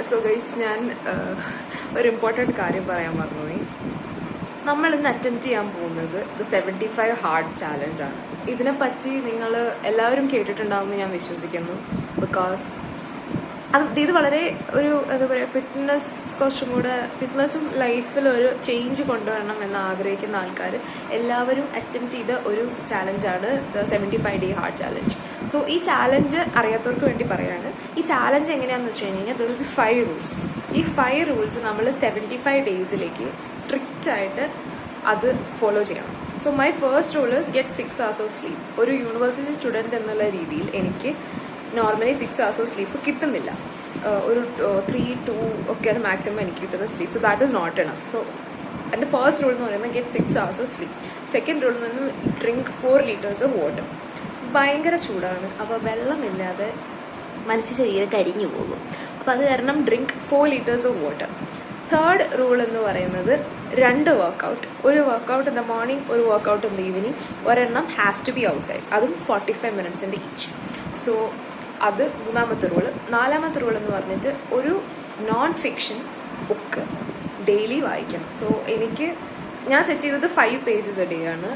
So guys, ഞാൻ ഒരു important കാര്യം പറയാൻ മറന്നുപോയി. നമ്മൾ ഇന്ന് അറ്റംപ്റ്റ് ചെയ്യാൻ പോകുന്നത് ദ 75 ഹാർഡ് ചാലഞ്ചാണ്. ഇതിനെപ്പറ്റി നിങ്ങൾ എല്ലാവരും കേട്ടിട്ടുണ്ടാവുമെന്ന് ഞാൻ വിശ്വസിക്കുന്നു. ബിക്കോസ് ഇത് വളരെ ഒരു എന്താ പറയുക, കുറച്ചും കൂടെ ഫിറ്റ്നസ്സും ലൈഫിൽ ഒരു ചേഞ്ച് കൊണ്ടുവരണം എന്ന് ആഗ്രഹിക്കുന്ന ആൾക്കാർ എല്ലാവരും അറ്റംപ്റ്റ് ചെയ്ത ഒരു ചാലഞ്ചാണ് the 75 day hard challenge. So ഈ ചാലഞ്ച് അറിയാത്തവർക്ക് വേണ്ടി പറയാണ്. ഈ ചാലഞ്ച് എങ്ങനെയാണെന്ന് വെച്ച് കഴിഞ്ഞാൽ ദർ വിൽ ബി 5 റൂൾസ്. ഈ 5 റൂൾസ് നമ്മൾ 75 ഡേയ്സിലേക്ക് സ്ട്രിക്റ്റ് ആയിട്ട് അത് ഫോളോ ചെയ്യണം. So my first rule is get 6 hours of sleep. ഒരു യൂണിവേഴ്സിറ്റി സ്റ്റുഡൻറ്റ് എന്നുള്ള രീതിയിൽ എനിക്ക് നോർമലി 6 hours ഓഫ് സ്ലീപ്പ് കിട്ടുന്നില്ല. ഒരു 3-2 ഒക്കെയാണ് മാക്സിമം എനിക്ക് കിട്ടുന്ന sleep. So that is not enough. So എൻ്റെ ഫസ്റ്റ് റൂൾ എന്ന് പറയുന്നത് get 6 hours of sleep. Second rule എന്ന് പറയുന്നത് ഡ്രിങ്ക് 4 liters ഓഫ് വാട്ടർ. ഭയങ്കര ചൂടാണ്, അപ്പോൾ വെള്ളമില്ലാതെ മനുഷ്യ ശരീരം കരിഞ്ഞു പോകും. അപ്പോൾ അത് കാരണം drink 4 liters of water. Third rule എന്ന് പറയുന്നത് 2 വർക്കൗട്ട്. ഒരു വർക്കൗട്ട് ഇൻ ദ മോർണിംഗ്, ഒരു വർക്കൗട്ട് ഇൻ ദ ഈവനിങ്. ഒരെണ്ണം ഹാസ് ടു ബി ഔട്ട്സൈഡ്, അതും 45 minutes ഈച്ച്. സോ അത് മൂന്നാമത്തെ റൂള്. നാലാമത്തെ റൂൾ എന്ന് പറഞ്ഞിട്ട് ഒരു നോൺ ഫിക്ഷൻ ബുക്ക് ഡെയിലി വായിക്കണം. സോ ഞാൻ സെറ്റ് ചെയ്തത് 5 pages എ ഡേ ആണ്.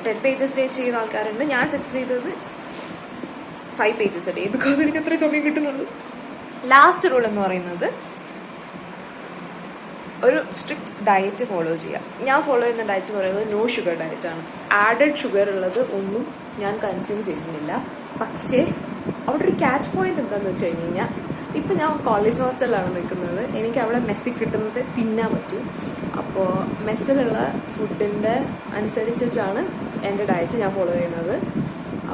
10 pages ഡേ ചെയ്യുന്ന ആൾക്കാരുണ്ട്. ഞാൻ സെറ്റ് ചെയ്തത് 5 pages എ ഡേ, ബിക്കോസ് എനിക്ക് അത്രയും സമയം കിട്ടുന്നുള്ളൂ. ലാസ്റ്റ് റൂൾ എന്ന് പറയുന്നത് ഒരു സ്ട്രിക്റ്റ് ഡയറ്റ് ഫോളോ ചെയ്യുക. ഞാൻ ഫോളോ ചെയ്യുന്ന ഡയറ്റ് പറയുന്നത് നോ ഷുഗർ ഡയറ്റാണ്. ആഡഡ് ഷുഗർ ഉള്ളത് ഒന്നും ഞാൻ കൺസ്യൂം ചെയ്യുന്നില്ല. പക്ഷേ അവിടെ ഒരു ക്യാച്ച് പോയിന്റ് എന്താണെന്ന് വെച്ച് കഴിഞ്ഞ് കഴിഞ്ഞാൽ, ഇപ്പം ഞാൻ കോളേജ് ഹോസ്റ്റലിലാണ് നിൽക്കുന്നത്. എനിക്ക് അവിടെ മെസ്സിൽ കിട്ടുന്നത് തിന്നാൻ പറ്റും. അപ്പോൾ മെസ്സിലുള്ള ഫുഡിൻ്റെ അനുസരിച്ചിട്ടാണ് എൻ്റെ ഡയറ്റ് ഞാൻ ഫോളോ ചെയ്യുന്നത്.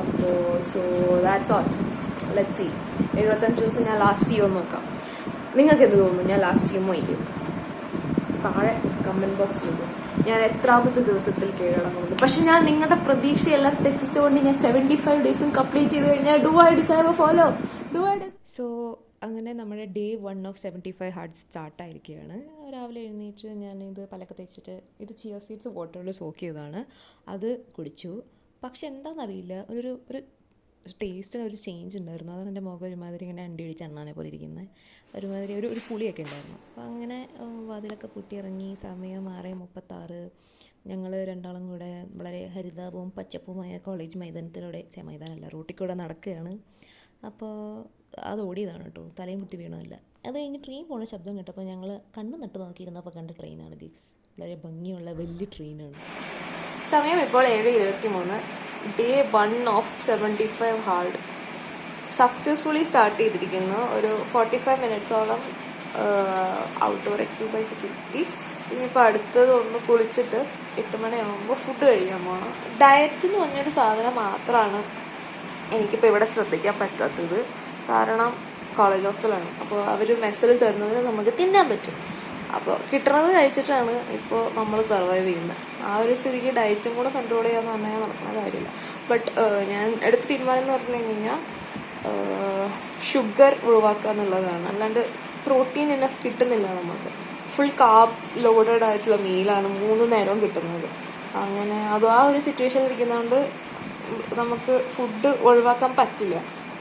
അപ്പോൾ so that's all. Let's see. 75 ദിവസം ഞാൻ ലാസ്റ്റ് ചെയ്യുമോ നോക്കാം. നിങ്ങൾക്ക് എന്ത് തോന്നുന്നു, ഞാൻ ലാസ്റ്റ് ചെയ്യുമോ ഇല്ലയോ? താഴെ കമൻറ്റ് ബോക്സിലിടും. ഞാൻ എത്രാമത്തെ ദിവസത്തിൽ കീഴടങ്ങുന്നുണ്ട്. പക്ഷെ ഞാൻ നിങ്ങളുടെ പ്രതീക്ഷയെല്ലാം തെറ്റിച്ചുകൊണ്ട് ഞാൻ 75 ഡേയ്സും കംപ്ലീറ്റ് ചെയ്ത് കഴിഞ്ഞാൽ do I deserve A follow? So അങ്ങനെ നമ്മുടെ ഡേ 1 ഓഫ് 75 ഹാർഡ് സ്റ്റാർട്ടായിരിക്കുകയാണ്. രാവിലെ എഴുന്നേറ്റ് ഞാനിത് പലക്കെ തേച്ചിട്ട് ഇത് ചിയ സീഡ്സ് വാട്ടറിൽ സോക്ക് ചെയ്തതാണ്. അത് കുടിച്ചു. പക്ഷെ എന്താണെന്നറിയില്ല, ഒരു ടേസ്റ്റിന് ഒരു ചേഞ്ച് ഉണ്ടായിരുന്നു. അതാണ് എൻ്റെ മുഖം ഒരുമാതിരി ഇങ്ങനെ അണ്ടി അടിച്ച് എണ്ണാനെ പോലെ ഇരിക്കുന്നത്. ഒരുമാതിരി ഒരു പുളിയൊക്കെ ഉണ്ടായിരുന്നു. അപ്പോൾ അങ്ങനെ വാതിലൊക്കെ പൊട്ടിയിറങ്ങി. സമയം 6:36. ഞങ്ങൾ രണ്ടാളും കൂടെ വളരെ ഹരിതാപവും പച്ചപ്പുമായ കോളേജ് മൈതാനമല്ല, റോട്ടിൽ കൂടെ നടക്കുകയാണ്. അപ്പോൾ അത് ഓടിയതാണ് കേട്ടോ, തലയും കുത്തി വീണതല്ല. അത് കഴിഞ്ഞ് ട്രെയിൻ പോകുന്ന ശബ്ദം കേട്ടപ്പോൾ ഞങ്ങൾ കണ്ണ് നട്ട് നോക്കിയിരുന്നപ്പോൾ കണ്ട ട്രെയിനാണ് ഗീസ്. വളരെ ഭംഗിയുള്ള വലിയ ട്രെയിനാണ്. സമയം ഇപ്പോൾ 7:23. Day 1 of 75 hard successfully start ചെയ്തിരിക്കുന്നു. ഒരു 45 minutesോളം ഔട്ട്ഡോർ എക്സസൈസ് കിട്ടി. ഇനിയിപ്പോൾ അടുത്തത് ഒന്ന് കുളിച്ചിട്ട് 8 മണിയാകുമ്പോൾ ഫുഡ് കഴിക്കാൻ പോകണം. ഡയറ്റ് എന്ന് പറഞ്ഞൊരു സാധനം മാത്രമാണ് എനിക്കിപ്പോൾ ഇവിടെ ശ്രദ്ധിക്കാൻ പറ്റാത്തത്. കാരണം കോളേജ് ഹോസ്റ്റലാണ്. അപ്പോൾ അവർ മെസ്സിൽ തരുന്നത് നമുക്ക് തിന്നാൻ പറ്റും. അപ്പോൾ കിട്ടുന്നത് കഴിച്ചിട്ടാണ് ഇപ്പോൾ നമ്മൾ സർവൈവ് ചെയ്യുന്നത്. ആ ഒരു സ്ഥിതിക്ക് ഡയറ്റും കൂടെ കൺട്രോൾ ചെയ്യാന്ന് പറഞ്ഞാൽ നടക്കുന്ന കാര്യമില്ല. ബട്ട് ഞാൻ എടുത്ത തീരുമാനം എന്ന് പറഞ്ഞു കഴിഞ്ഞാൽ ഷുഗർ ഒഴിവാക്കുക എന്നുള്ളതാണ്. അല്ലാണ്ട് പ്രോട്ടീൻ ഇനഫ് കിട്ടുന്നില്ല നമുക്ക്. ഫുൾ കാർബ് ലോഡഡ് ആയിട്ടുള്ള മീലാണ് 3 നേരവും കിട്ടുന്നത്. അങ്ങനെ അത് ആ ഒരു സിറ്റുവേഷനിൽ ഇരിക്കുന്നതുകൊണ്ട് നമുക്ക് ഫുഡ് ഒഴിവാക്കാൻ പറ്റില്ല.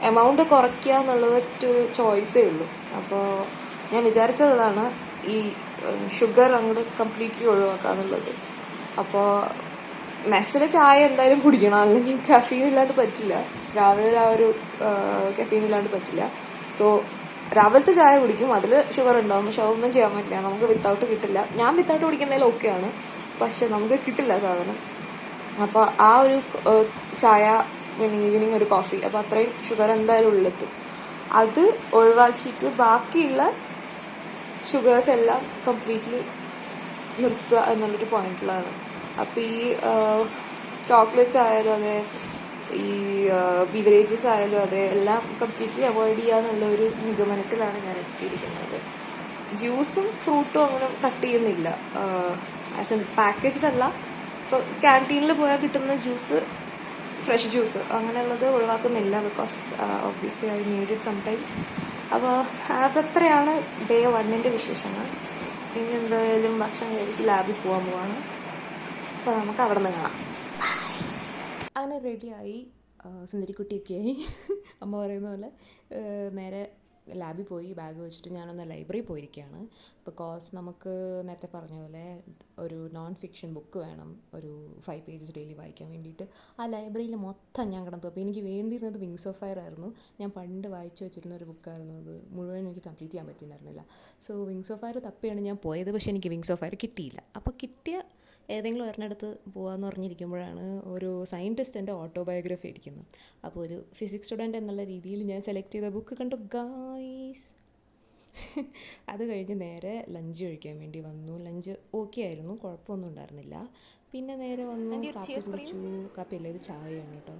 എമൗണ്ട് കുറയ്ക്കുക എന്നുള്ളത് ഒറ്റൊരു ചോയ്സേ ഉള്ളൂ. അപ്പോൾ ഞാൻ വിചാരിച്ചതാണ് ഈ ഷുഗർ അങ്ങോട്ട് കംപ്ലീറ്റ്ലി ഒഴിവാക്കുക എന്നുള്ളത്. അപ്പോൾ മെസ്സിലെ ചായ എന്തായാലും കുടിക്കണം, അല്ലെങ്കിൽ കഫീൻ ഇല്ലാണ്ട് പറ്റില്ല. രാവിലെ ആ ഒരു കഫീൻ ഇല്ലാണ്ട് പറ്റില്ല. സോ രാവിലത്തെ ചായ കുടിക്കും, അതിൽ ഷുഗർ ഉണ്ടാവും. പക്ഷെ അതൊന്നും ചെയ്യാൻ പറ്റില്ല, നമുക്ക് വിത്തൗട്ട് കിട്ടില്ല. ഞാൻ വിത്തൗട്ട് കുടിക്കുന്നതിൽ ഓക്കെയാണ്, പക്ഷെ നമുക്ക് കിട്ടില്ല സാധനം. അപ്പോൾ ആ ഒരു ചായ, പിന്നെ ഈവനിങ് ഒരു കോഫി, അപ്പോൾ അത്രയും ഷുഗർ എന്തായാലും ഉള്ളെത്തും. അത് ഒഴിവാക്കിയിട്ട് ബാക്കിയുള്ള ഷുഗേഴ്സ് എല്ലാം കംപ്ലീറ്റ്ലി നിർത്തുക എന്നുള്ളൊരു പോയിന്റിലാണ്. അപ്പോൾ ഈ ചോക്ലേറ്റ്സ് ആയാലും അതെ, ഈ ബിവറേജസ് ആയാലും അതെ, എല്ലാം കംപ്ലീറ്റ്ലി അവോയ്ഡ് ചെയ്യുക എന്നുള്ളൊരു നിഗമനത്തിലാണ് ഞാൻ എത്തിയിരിക്കുന്നത്. ജ്യൂസും ഫ്രൂട്ടും അങ്ങനെ കട്ട് ചെയ്യുന്നില്ല, ആസ് എൻ പാക്കേജ്ഡല്ല. ഇപ്പോൾ ക്യാൻറ്റീനിൽ പോയാൽ കിട്ടുന്ന ജ്യൂസ്, ഫ്രഷ് ജ്യൂസ് അങ്ങനെയുള്ളത് ഒഴിവാക്കുന്നില്ല. Because obviously I need it sometimes. അപ്പോൾ അതത്രയാണ് ഡേ 1ൻ്റെ വിശേഷങ്ങൾ. ഇനി എന്തായാലും ഭക്ഷണം കഴിച്ച് ലാബിൽ പോകാൻ പോവാണ്. അപ്പോൾ നമുക്ക് അവിടെ നിന്ന് കാണാം. അങ്ങനെ റെഡിയായി, സുന്ദരിക്കുട്ടിയൊക്കെയായി. അമ്മ പറയുന്ന പോലെ നേരെ ലാബിൽ പോയി ബാഗ് വെച്ചിട്ട് ഞാനൊന്ന് ലൈബ്രറി പോയിരിക്കുകയാണ്. ബിക്കോസ് നമുക്ക് നേരത്തെ പറഞ്ഞ പോലെ ഒരു നോൺ ഫിക്ഷൻ ബുക്ക് വേണം, ഒരു 5 പേജസ് ഡെയിലി വായിക്കാൻ വേണ്ടിയിട്ട്. ആ ലൈബ്രറിയിൽ മൊത്തം ഞാൻ കിടന്നു. അപ്പോൾ എനിക്ക് വേണ്ടിയിരുന്നത് വിങ്സ് ഓഫ് ഫയർ ആയിരുന്നു. ഞാൻ പണ്ട് വായിച്ചു വെച്ചിരുന്ന ഒരു ബുക്കായിരുന്നു അത്. മുഴുവൻ എനിക്ക് കംപ്ലീറ്റ് ചെയ്യാൻ പറ്റിയിട്ടുണ്ടായിരുന്നില്ല. സോ വിങ്സ് ഓഫ് ഫയർ തപ്പിയാണ് ഞാൻ പോയത്. പക്ഷേ എനിക്ക് വിങ്സ് ഓഫ് ഫയർ കിട്ടിയില്ല. അപ്പോൾ കിട്ടിയ ഏതെങ്കിലും ഒരെണ്ണടുത്ത് പോകാമെന്ന് പറഞ്ഞിരിക്കുമ്പോഴാണ് ഒരു സയൻറ്റിസ്റ്റിൻ്റെ ഓട്ടോബയോഗ്രഫി ഇരിക്കുന്നത്. അപ്പോൾ ഒരു ഫിസിക്സ് സ്റ്റുഡൻറ്റ് എന്നുള്ള രീതിയിൽ ഞാൻ സെലക്ട് ചെയ്ത ബുക്ക് കണ്ടു ഗായ്സ്. അത് കഴിഞ്ഞ് നേരെ ലഞ്ച് കഴിക്കാൻ വേണ്ടി വന്നു. ലഞ്ച് ഓക്കെ ആയിരുന്നു, കുഴപ്പമൊന്നും ഉണ്ടായിരുന്നില്ല. പിന്നെ നേരെ വന്നു, കാപ്പി കുടിച്ചു. കാപ്പിയല്ല, ഇത് ചായയാണ് കേട്ടോ.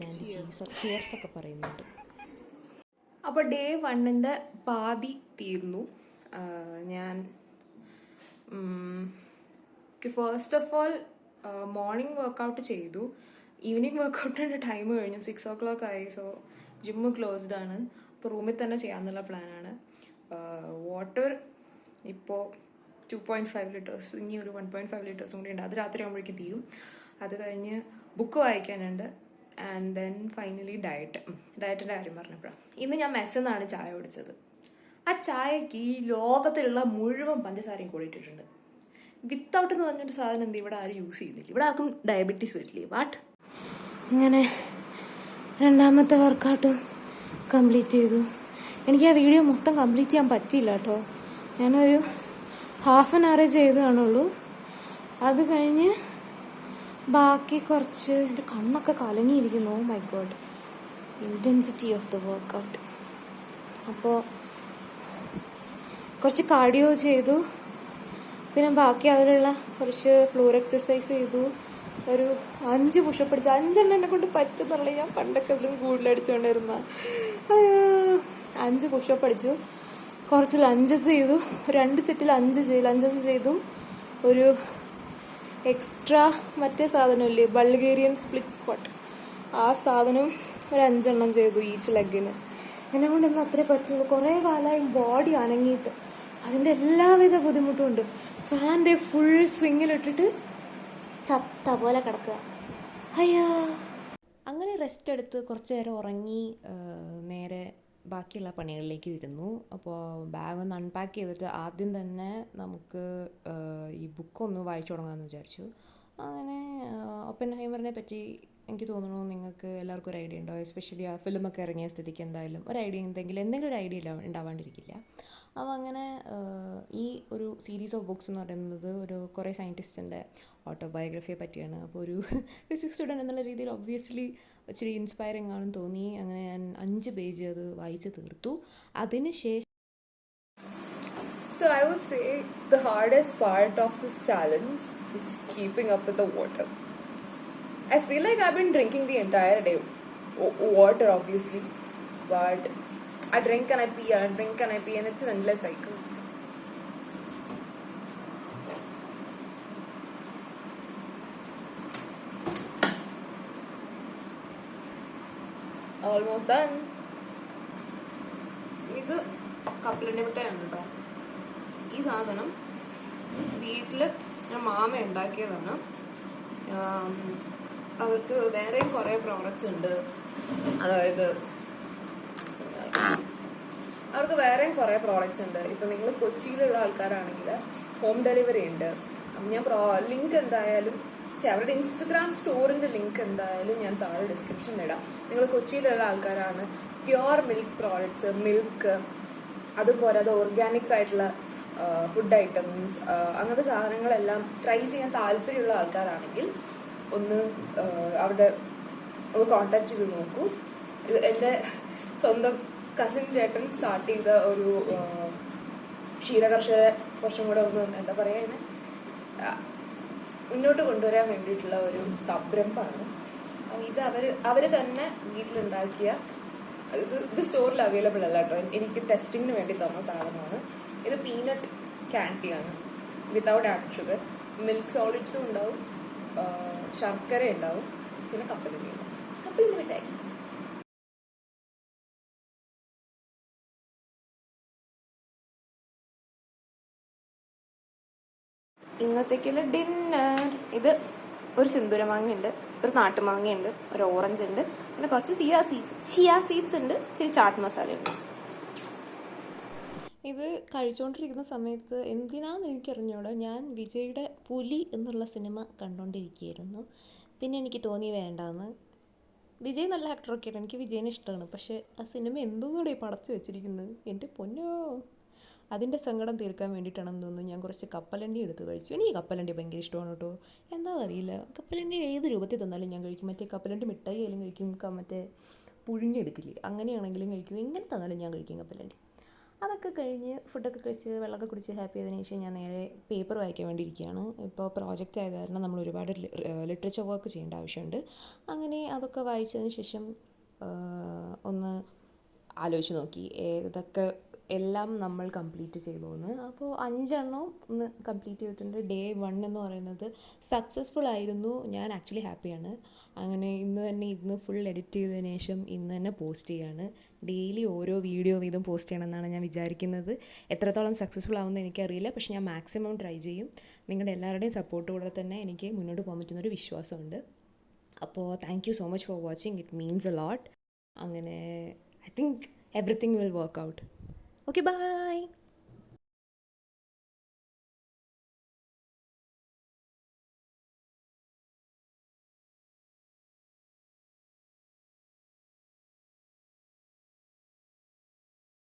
ഞാൻ ചിയേഴ്സൊക്കെ പറയുന്നുണ്ട്. അപ്പോൾ ഡേ 1 പാതി തീർന്നു. ഞാൻ first of all morning workout ചെയ്തു. ഈവനിങ് വർക്കൗട്ടിൻ്റെ ടൈം കഴിഞ്ഞു, 6 o'clock ആയി. സോ ജിമ്മ് ക്ലോസ്ഡ് ആണ്. അപ്പോൾ റൂമിൽ തന്നെ ചെയ്യാമെന്നുള്ള പ്ലാനാണ്. വാട്ടർ ഇപ്പോൾ 2.5 liters, ഇനി ഒരു 1.5 liters കൂടി ഉണ്ട്. അത് രാത്രി ആകുമ്പോഴേക്കും തീരും. അത് കഴിഞ്ഞ് ബുക്ക് വായിക്കാനുണ്ട്. ആൻഡ് ദെൻ ഫൈനലി ഡയറ്റിൻ്റെ കാര്യം പറഞ്ഞപ്പോഴാണ് ഇന്ന് ഞാൻ മെസ്സെന്നാണ് ചായ കുടിച്ചത്. ആ ചായക്ക് ഈ ലോകത്തിലുള്ള മുഴുവൻ പഞ്ചസാരയും കൂടിയിട്ടിട്ടുണ്ട്. വിത്തൗട്ട് എന്ന് പറഞ്ഞൊരു സാധനം എന്ത് ഇവിടെ ആരും യൂസ് ചെയ്യുന്നില്ല. ഇവിടെ ആർക്കും ഡയബറ്റീസ് വരില്ലേ. ബട്ട് ഇങ്ങനെ രണ്ടാമത്തെ വർക്കൗട്ടും കംപ്ലീറ്റ് ചെയ്തു. എനിക്ക് ആ വീഡിയോ മൊത്തം കംപ്ലീറ്റ് ചെയ്യാൻ പറ്റിയില്ല കേട്ടോ. ഞാനൊരു ½ an hour ചെയ്ത് കാണുള്ളൂ. അത് കഴിഞ്ഞ് ബാക്കി കുറച്ച് എൻ്റെ കണ്ണൊക്കെ കലങ്ങിയിരിക്കുന്നു. Oh my god, intensity of the workout. അപ്പോൾ കുറച്ച് കാർഡിയോ ചെയ്തു. പിന്നെ ബാക്കി അതിലുള്ള കുറച്ച് ഫ്ലോർ എക്സസൈസ് ചെയ്തു. ഒരു 5 പുഷപ്പ് അടിച്ചു. 5 എന്നെ കൊണ്ട് പറ്റുന്നുള്ള. ഞാൻ പണ്ടൊക്കെ ഇതിലും കൂടുതലടിച്ചുകൊണ്ടിരുന്ന. 5 പുഷപ്പ് അടിച്ചു. കുറച്ച് ലഞ്ചസ് ചെയ്തു. 2 സെറ്റിൽ 5 ലഞ്ചസ് ചെയ്തു. ഒരു എക്സ്ട്രാ മറ്റേ സാധനമില്ലേ, ബൾഗേറിയൻ സ്പ്ലിറ്റ് സ്ക്വാട്ട്, ആ സാധനം ഒരു 5 എണ്ണം ചെയ്തു ഈച്ച് ലെഗിന്. എന്നെ കൊണ്ടൊന്നും അത്രേ പറ്റുള്ളൂ. കുറേ കാലമായി ബോഡി അനങ്ങിയിട്ട് അതിൻ്റെ എല്ലാവിധ ബുദ്ധിമുട്ടും ഉണ്ട്. ഫാൻ്റെ ഫുൾ സ്വിങ്ങിലിട്ടിട്ട് ചത്ത പോലെ കിടക്കുക. അയ്യോ. അങ്ങനെ റെസ്റ്റ് എടുത്ത് കുറച്ച് നേരം ഉറങ്ങി നേരെ ബാക്കിയുള്ള പണികളിലേക്ക് ഇരുന്നു. അപ്പോൾ ബാഗ് ഒന്ന് അൺപാക്ക് ചെയ്തിട്ട് ആദ്യം തന്നെ നമുക്ക് ഈ ബുക്കൊന്ന് വായിച്ചു തുടങ്ങാമെന്ന് വിചാരിച്ചു. അങ്ങനെ ഒപ്പൻഹൈമറിനെ പറ്റി എനിക്ക് തോന്നുന്നു നിങ്ങൾക്ക് എല്ലാവർക്കും ഒരു ഐഡിയ ഉണ്ടാവും. എസ്പെഷ്യലി ആ ഫിലിമൊക്കെ ഇറങ്ങിയ സ്ഥിതിക്ക് എന്തായാലും ഒരു ഐഡിയ എന്തെങ്കിലും ഒരു ഐഡിയ ഉണ്ടാവാണ്ടിരിക്കില്ല. അപ്പോൾ അങ്ങനെ ഈ ഒരു സീരീസ് ഓഫ് ബുക്സ് എന്ന് പറയുന്നത് ഒരു കുറേ സയൻറ്റിസ്റ്റിൻ്റെ ഓട്ടോബയോഗ്രഫിയെ പറ്റിയാണ്. അപ്പോൾ ഒരു ഫിസിക്സ് സ്റ്റുഡൻറ്റ് എന്നുള്ള രീതിയിൽ ഒബ്വിയസ്ലി ഇച്ചിരി ഇൻസ്പയറിങ് ആണെന്ന് തോന്നി. അങ്ങനെ ഞാൻ 5 പേജ് അത് വായിച്ച് തീർത്തു. അതിന് ശേഷം So I would say the hardest part of this challenge is keeping up with the water. I feel like I've been drinking the entire day. Water obviously, but I drink and I pee, and I drink and I pee, and it's an endless cycle. Almost done. ഇത് കപ്പലിൻ്റെ മിഠായിയാണ് കേട്ടോ. ഈ സാധനം വീട്ടിൽ ഞാൻ mama ഉണ്ടാക്കിയതാണ്. അവർക്ക് വേറെയും കുറേ പ്രോഡക്റ്റ്സ് ഉണ്ട്. അതായത് അവർക്ക് വേറെയും കുറേ പ്രോഡക്റ്റ്സ് ഉണ്ട്. ഇപ്പം നിങ്ങൾ കൊച്ചിയിലുള്ള ആൾക്കാരാണെങ്കിൽ ഹോം ഡെലിവറി ഉണ്ട്. ഞാൻ ലിങ്ക് എന്തായാലും അവരുടെ ഇൻസ്റ്റഗ്രാം സ്റ്റോറിൻ്റെ ലിങ്ക് എന്തായാലും ഞാൻ താഴെ ഡിസ്ക്രിപ്ഷനിൽ ഇടാം. നിങ്ങൾ കൊച്ചിയിലുള്ള ആൾക്കാരാണ്, പ്യുവർ മിൽക്ക് പ്രോഡക്ട്സ്, മിൽക്ക്, അതുപോലെ അത് ഓർഗാനിക് ആയിട്ടുള്ള ഫുഡ് ഐറ്റംസ്, അങ്ങനത്തെ സാധനങ്ങളെല്ലാം ട്രൈ ചെയ്യാൻ താല്പര്യമുള്ള ആൾക്കാരാണെങ്കിൽ ഒന്ന് അവിടെ ഒന്ന് കോൺടാക്ട് ചെയ്ത് നോക്കൂ. ഇത് എൻ്റെ സ്വന്തം കസിൻ ചേട്ടൻ സ്റ്റാർട്ട് ചെയ്ത ഒരു ക്ഷീരകർഷകരെ കുറച്ചും കൂടെ ഒന്ന് എന്താ പറയുക മുന്നോട്ട് കൊണ്ടുവരാൻ വേണ്ടിയിട്ടുള്ള ഒരു സംരംഭമാണ്. ഇത് അവർ തന്നെ വീട്ടിലുണ്ടാക്കിയ ഇത് സ്റ്റോറിൽ അവൈലബിൾ അല്ല കേട്ടോ. എനിക്ക് ടെസ്റ്റിങ്ങിന് വേണ്ടി തന്ന സാധനമാണ്. ഇത് പീനട്ട് ക്യാൻഡിയാണ് വിതൗട്ട് ആഡ് ഷുഗർ. മിൽക്ക് സോളിഡ്സും ഉണ്ടാവും, ശർക്കര ഉണ്ടാവും, പിന്നെ കപ്പലിൻ്റെ മിഠായി. ഇന്നത്തേക്കുള്ള ഡിന്നർ ഇത് ഒരു സിന്ദൂര മാങ്ങയുണ്ട്, ഒരു നാട്ടുമാങ്ങയുണ്ട്, ഒരു ഓറഞ്ച് ഉണ്ട്, പിന്നെ കുറച്ച് ചിയ സീഡ്സ് ഉണ്ട്, ഇത്തിരി ചാട്ട് മസാല ഉണ്ട്. ഇത് കഴിച്ചുകൊണ്ടിരിക്കുന്ന സമയത്ത് എന്തിനാന്ന് എനിക്കറിഞ്ഞൂടാ, ഞാൻ വിജയുടെ പുലി എന്നുള്ള സിനിമ കണ്ടുകൊണ്ടിരിക്കുകയായിരുന്നു. പിന്നെ എനിക്ക് തോന്നി വേണ്ടാന്ന്. വിജയ് നല്ല ആക്ടറൊക്കെയാണ്, എനിക്ക് വിജയിനെ ഇഷ്ടമാണ്. പക്ഷേ ആ സിനിമ എന്തോന്നൂടെ പടച്ചു വെച്ചിരിക്കുന്നത്, എൻ്റെ പൊന്നോ. അതിൻ്റെ സങ്കടം തീർക്കാൻ വേണ്ടിയിട്ടാണെന്ന് തോന്നുന്നു ഞാൻ കുറച്ച് കപ്പലണ്ടി എടുത്ത് കഴിച്ചു. എനിക്ക് കപ്പലണ്ടി ഭയങ്കര ഇഷ്ടമാണ് കേട്ടോ. എന്താണെന്നറിയില്ല, കപ്പലണ്ടി ഏത് രൂപത്തിൽ തന്നാലും ഞാൻ കഴിക്കും. മറ്റേ കപ്പലണ്ടി മിഠായി ആയാലും കഴിക്കും, മറ്റേ പുഴുങ്ങിയെടുക്കില്ലേ അങ്ങനെയാണെങ്കിലും കഴിക്കും, എങ്ങനെ തന്നാലും ഞാൻ കഴിക്കും കപ്പലണ്ടി. അതൊക്കെ കഴിഞ്ഞ് ഫുഡൊക്കെ കഴിച്ച് വെള്ളമൊക്കെ കുടിച്ച് ഹാപ്പി ആയതിനു ശേഷം ഞാൻ നേരെ പേപ്പർ വായിക്കാൻ വേണ്ടി ഇരിക്കുകയാണ്. ഇപ്പോൾ പ്രോജക്റ്റ് ആയത് കാരണം നമ്മൾ ഒരുപാട് ലിറ്ററേച്ചർ വർക്ക് ചെയ്യേണ്ട ആവശ്യമുണ്ട്. അങ്ങനെ അതൊക്കെ വായിച്ചതിന് ശേഷം ഒന്ന് ആലോചിച്ച് നോക്കി ഏതൊക്കെ എല്ലാം നമ്മൾ കംപ്ലീറ്റ് ചെയ്തു എന്ന്. അപ്പോൾ 5 ഒന്ന് കംപ്ലീറ്റ് ചെയ്തിട്ടുണ്ട്. ഡേ 1 എന്ന് പറയുന്നത് സക്സസ്ഫുൾ ആയിരുന്നു. ഞാൻ ആക്ച്വലി ഹാപ്പിയാണ്. അങ്ങനെ ഇന്ന് തന്നെ ഫുൾ എഡിറ്റ് ചെയ്തതിന് ശേഷം ഇന്ന് തന്നെ പോസ്റ്റ് ചെയ്യാണ്. ഡെയിലി ഓരോ വീഡിയോ വീതം പോസ്റ്റ് ചെയ്യണമെന്നാണ് ഞാൻ വിചാരിക്കുന്നത്. എത്രത്തോളം സക്സസ്ഫുൾ ആവുമെന്ന് എനിക്കറിയില്ല, പക്ഷെ ഞാൻ മാക്സിമം ട്രൈ ചെയ്യും. നിങ്ങളുടെ എല്ലാവരുടെയും സപ്പോർട്ടോടെ തന്നെ എനിക്ക് മുന്നോട്ട് പോകാൻ പറ്റുന്നൊരു വിശ്വാസമുണ്ട്. അപ്പോൾ thank you so much for watching, it means a lot. അങ്ങനെ I think everything will work out. Okay, by.